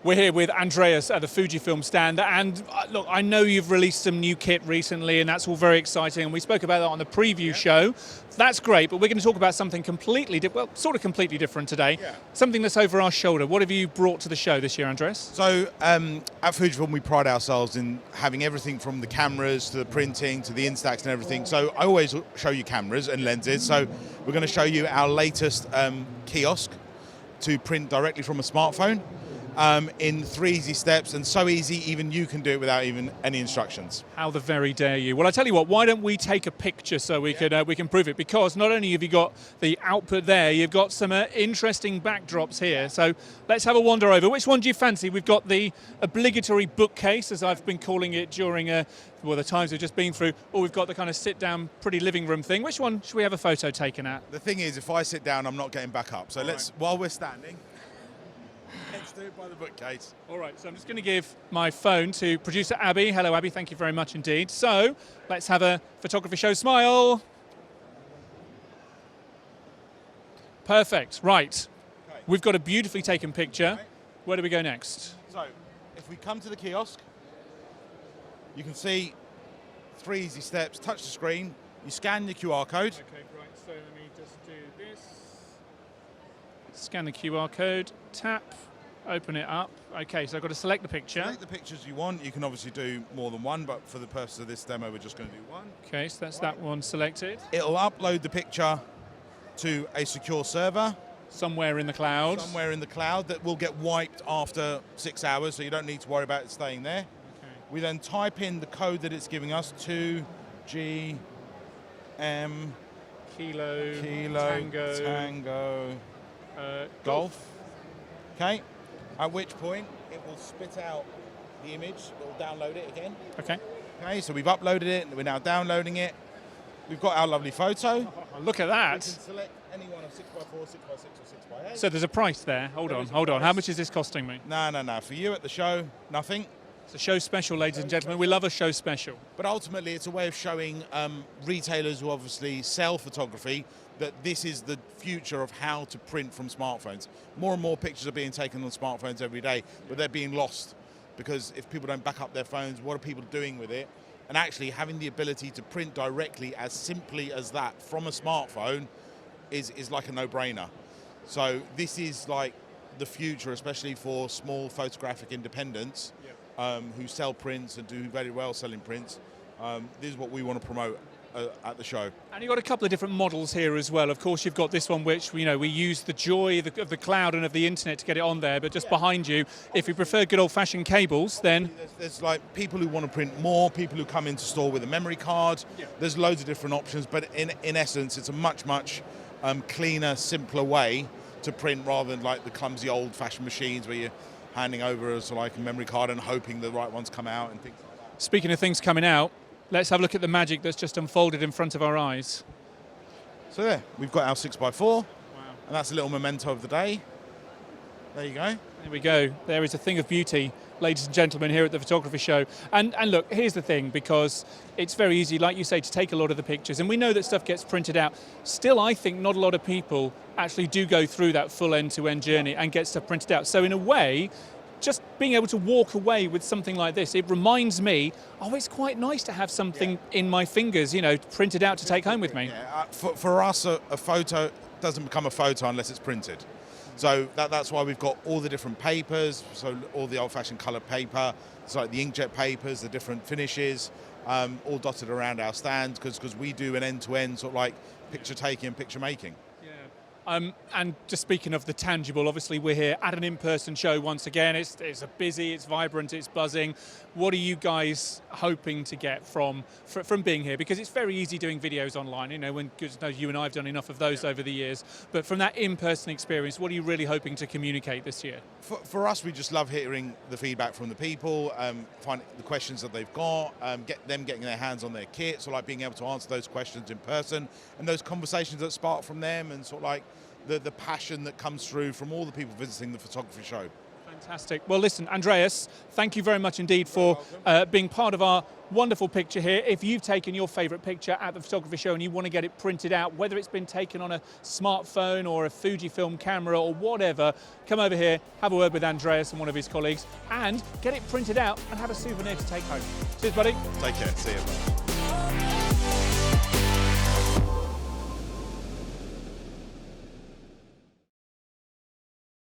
We're here with Andreas at the Fujifilm stand, and look, I know you've released some new kit recently, and that's all very exciting, and we spoke about that on the preview show. That's great, but we're going to talk about something completely completely different today. Something that's over our shoulder. What have you brought to the show this year, Andreas? So at Fujifilm, we pride ourselves in having everything from the cameras to the printing to the Instax and everything. So I always show you cameras and lenses. So we're going to show you our latest kiosk to print directly from a smartphone. In 3 easy steps, and so easy even you can do it without even any instructions. How the very dare you. Well, I tell you what, why don't we take a picture so we can prove it, because not only have you got the output there, you've got some interesting backdrops here. So let's have a wander over. Which one do you fancy? We've got the obligatory bookcase, as I've been calling it during the times we've just been through, or we've got the kind of sit-down, pretty living room thing. Which one should we have a photo taken at? The thing is, if I sit down, I'm not getting back up. So while we're standing, let's do it by the bookcase. All right, so I'm just going to give my phone to producer Abby. Hello, Abby, thank you very much indeed. So let's have a photography show smile. Perfect, right. Okay. We've got a beautifully taken picture. Okay. Where do we go next? So if we come to the kiosk, you can see 3 easy steps. Touch the screen, you scan the QR code. Okay, right, so let me just do this. Scan the QR code, tap, open it up. Okay, so I've got to select the picture. Select the pictures you want. You can obviously do more than one, but for the purpose of this demo, we're just going to do one. Okay, so that's that one selected. It'll upload the picture to a secure server. Somewhere in the cloud. Somewhere in the cloud that will get wiped after 6 hours, so you don't need to worry about it staying there. Okay. We then type in the code that it's giving us, 2GM Kilo Tango Golf. Okay, at which point it will spit out the image, it will download it again. Okay. Okay, so we've uploaded it, we're now downloading it. We've got our lovely photo. Oh, look at that. You can select any one of 6x4, 6x6 or 6x8. So there's a price there. Hold on. How much is this costing me? No. For you at the show, nothing. It's a show special, ladies and gentlemen. We love a show special. But ultimately, it's a way of showing retailers who obviously sell photography that this is the future of how to print from smartphones. More and more pictures are being taken on smartphones every day, but they're being lost because if people don't back up their phones, what are people doing with it? And actually having the ability to print directly as simply as that from a smartphone is like a no-brainer. So this is like the future, especially for small photographic independents who sell prints and do very well selling prints. This is what we want to promote at the show. And you've got a couple of different models here as well. Of course, you've got this one which, we use the joy of the cloud and of the internet to get it on there, but just behind you, if you prefer good old-fashioned cables, then... There's like people who want to print more, people who come into store with a memory card. There's loads of different options, but in essence, it's a much cleaner, simpler way to print rather than like the clumsy old-fashioned machines where you're handing over as like a memory card and hoping the right ones come out and things like that. Speaking of things coming out, let's have a look at the magic that's just unfolded in front of our eyes. So there, we've got our 6x4, and that's a little memento of the day. There you go. There we go. There is a thing of beauty, ladies and gentlemen, here at the photography show. And look, here's the thing, because it's very easy, like you say, to take a lot of the pictures, and we know that stuff gets printed out. Still, I think not a lot of people actually do go through that full end-to-end journey and get stuff printed out. So in a way, just being able to walk away with something like this, it reminds me, it's quite nice to have something in my fingers, printed out to take home with me. Yeah. For us, a photo doesn't become a photo unless it's printed. So that's why we've got all the different papers, so all the old-fashioned coloured paper, it's like the inkjet papers, the different finishes, all dotted around our stand, because we do an end-to-end sort of like picture taking and picture making. And just speaking of the tangible, obviously we're here at an in-person show once again. It's busy, it's vibrant, it's buzzing. What are you guys hoping to get from being here? Because it's very easy doing videos online, when you and I have done enough of those over the years. But from that in-person experience, what are you really hoping to communicate this year? For us, we just love hearing the feedback from the people, find the questions that they've got, getting their hands on their kit, so like being able to answer those questions in person, and those conversations that spark from them, and sort of like the passion that comes through from all the people visiting the photography show. Fantastic. Well, listen, Andreas, thank you very much indeed for being part of our wonderful picture here. If you've taken your favourite picture at the photography show and you want to get it printed out, whether it's been taken on a smartphone or a Fujifilm camera or whatever, come over here, have a word with Andreas and one of his colleagues, and get it printed out and have a souvenir to take home. Cheers, buddy. Take care. See you.